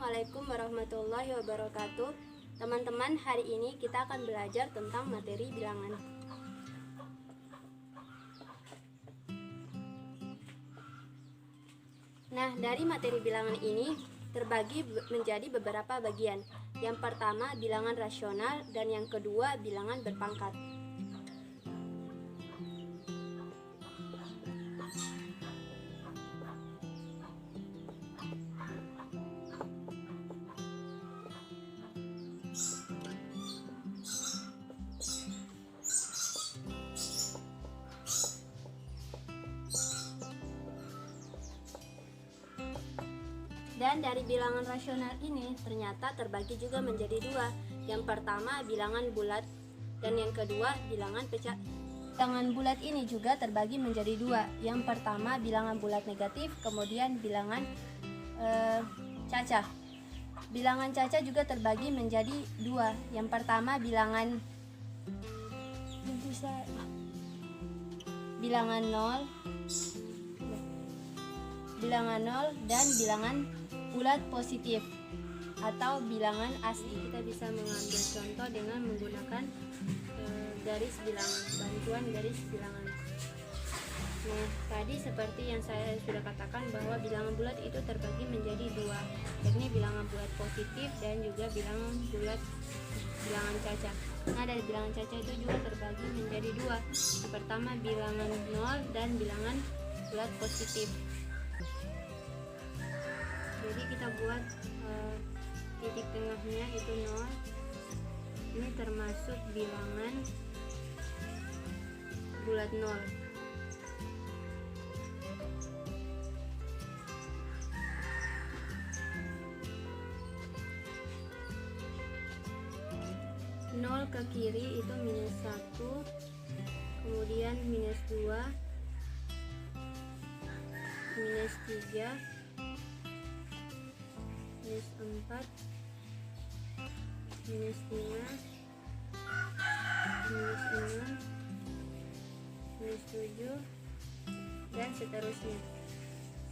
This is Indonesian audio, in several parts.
Assalamualaikum warahmatullahi wabarakatuh. Teman-teman, hari ini kita akan belajar tentang materi bilangan. Nah, dari materi bilangan ini terbagi menjadi beberapa bagian. Yang pertama, bilangan rasional, dan yang kedua, bilangan berpangkat. Dan dari bilangan rasional ini ternyata terbagi juga menjadi dua. Yang pertama bilangan bulat, dan yang kedua bilangan pecah. Bilangan bulat ini juga terbagi menjadi dua. Yang pertama bilangan bulat negatif, kemudian bilangan cacah. Bilangan cacah juga terbagi menjadi dua. Yang pertama bilangan 0, bilangan 0 dan bilangan bulat positif atau bilangan asli. Kita bisa mengambil contoh dengan menggunakan garis bilangan, bantuan garis bilangan. Nah, tadi seperti yang saya sudah katakan bahwa bilangan bulat itu terbagi menjadi dua, yakni bilangan bulat positif dan juga bilangan cacah. Nah, dari bilangan cacah itu juga terbagi menjadi dua. Yang pertama bilangan 0 dan bilangan bulat positif. Jadi kita buat titik tengahnya itu 0. Ini termasuk bilangan bulat 0. Nol ke kiri itu -1, kemudian -2, -3, -4, -5, -6, -7, dan seterusnya.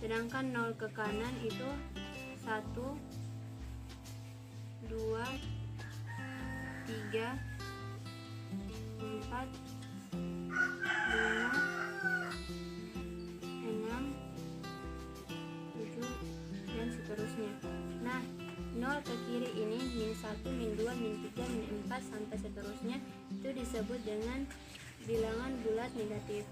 Sedangkan 0 ke kanan itu 1, 2, 3, 4, 5, 6, 7, dan seterusnya. Nah, 0 ke kiri ini -1, -2, -3, -4 sampai seterusnya itu disebut dengan bilangan bulat negatif.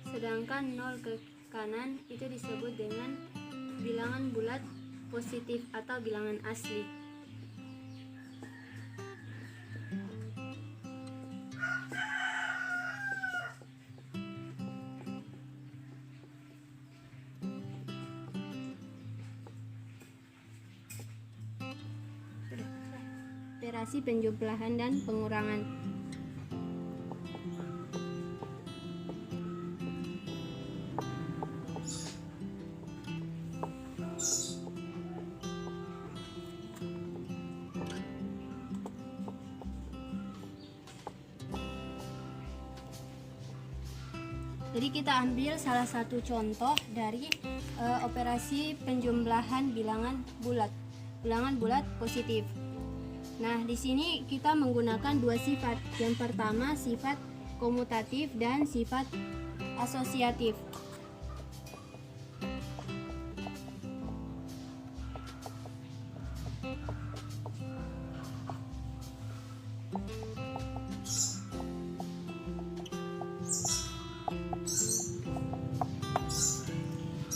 Sedangkan 0 ke kanan itu disebut dengan bilangan bulat positif atau bilangan asli. Operasi penjumlahan dan pengurangan. Jadi kita ambil salah satu contoh dari operasi penjumlahan bilangan bulat positif. Nah, di sini kita menggunakan dua sifat. Yang pertama sifat komutatif dan sifat asosiatif.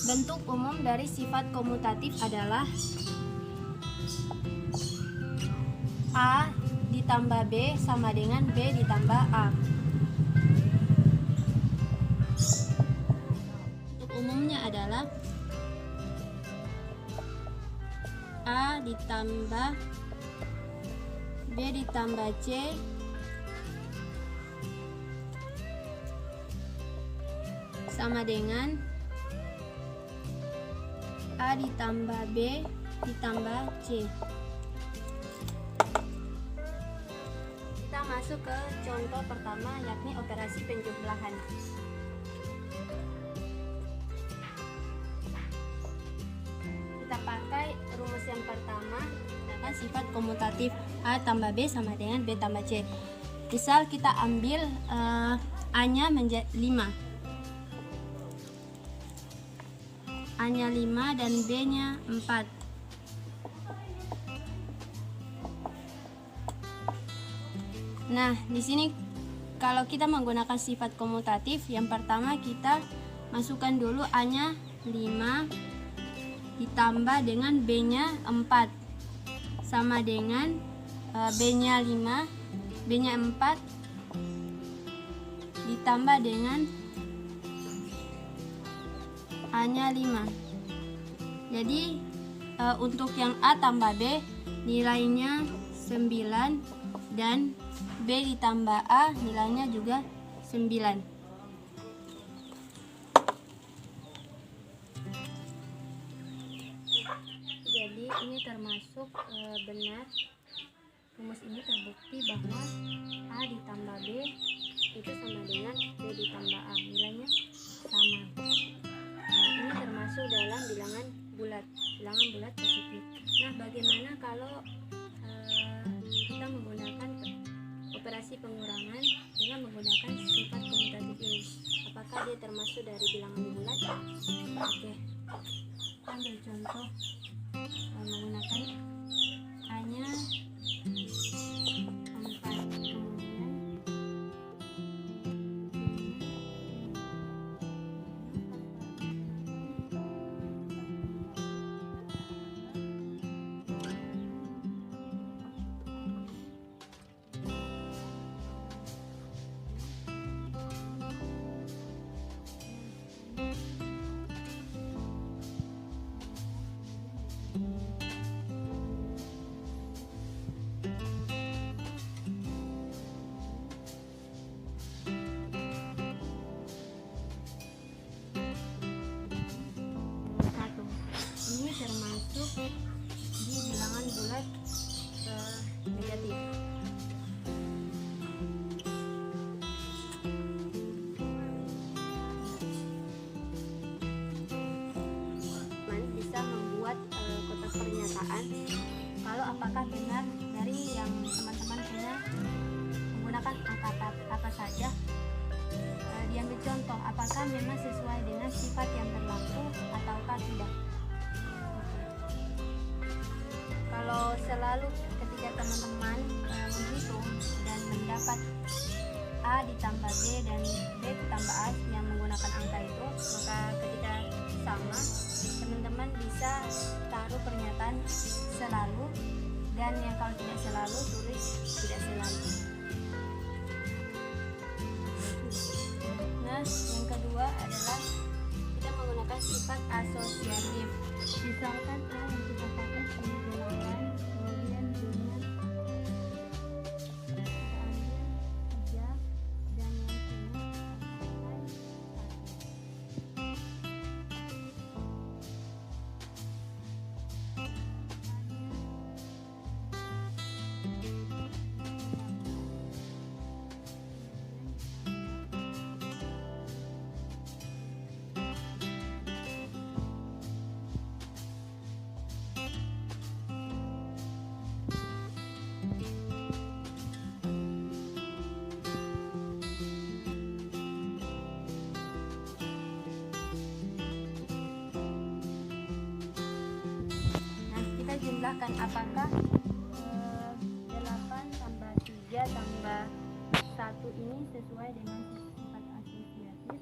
Bentuk umum dari sifat komutatif adalah A ditambah B sama dengan B ditambah A. Bentuk umumnya adalah A ditambah B ditambah C sama dengan A ditambah B ditambah C. masuk ke contoh pertama, yakni operasi penjumlahan. Kita pakai rumus yang pertama, menggunakan sifat komutatif A tambah B sama dengan B tambah C. Misal kita ambil A-nya menjadi 5. A-nya 5 dan B-nya 4. Nah, di sini kalau kita menggunakan sifat komutatif, yang pertama kita masukkan dulu A-nya 5 ditambah dengan B-nya 4 sama dengan B-nya 5, B-nya 4 ditambah dengan A-nya 5. Jadi untuk yang A tambah B nilainya 9 dan B ditambah A nilainya juga 9. Jadi ini termasuk benar. Rumus ini terbukti bahwa A ditambah B itu sama dengan B ditambah A, nilainya sama. Ini termasuk dalam bilangan bulat positif. Nah, bagaimana kalau kita menggunakan operasi pengurangan dengan menggunakan sifat komutatif ini? Apakah dia termasuk dari bilangan bulat? Oke, kita ambil contoh menggunakan A-nya 4, ini termasuk di bilangan bulat negatif. Bisa membuat kotak pernyataan kalau apakah benar dari yang teman-teman punya menggunakan angka apa saja. Diambil contoh, apakah memang sesuai dengan sifat yang berlaku ataukah tidak. Kalau selalu ketika teman-teman menghitung dan mendapat A ditambah B dan B ditambah A yang menggunakan angka itu, maka ketika sama, teman-teman bisa taruh pernyataan selalu, dan yang kalau tidak selalu tulis tidak selalu. Nah, yang kedua adalah kita menggunakan sifat asosiatif. Misalkan A yang kita pakai 8, kemudian B-nya kita ambil 3 dan yang C-nya jumlahkan apakah 8 tambah 3 tambah 1 ini sesuai dengan sifat asosiatif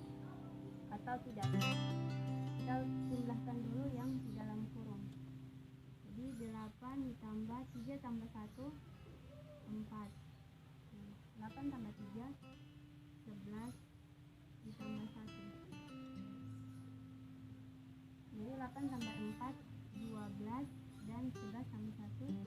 atau tidak. Kita jumlahkan dulu yang di dalam kurung. Jadi 8 ditambah 3 tambah 1 4. 8 tambah 3 11 ditambah 1. Jadi 8 tambah 4 12 dan 11 tambah 1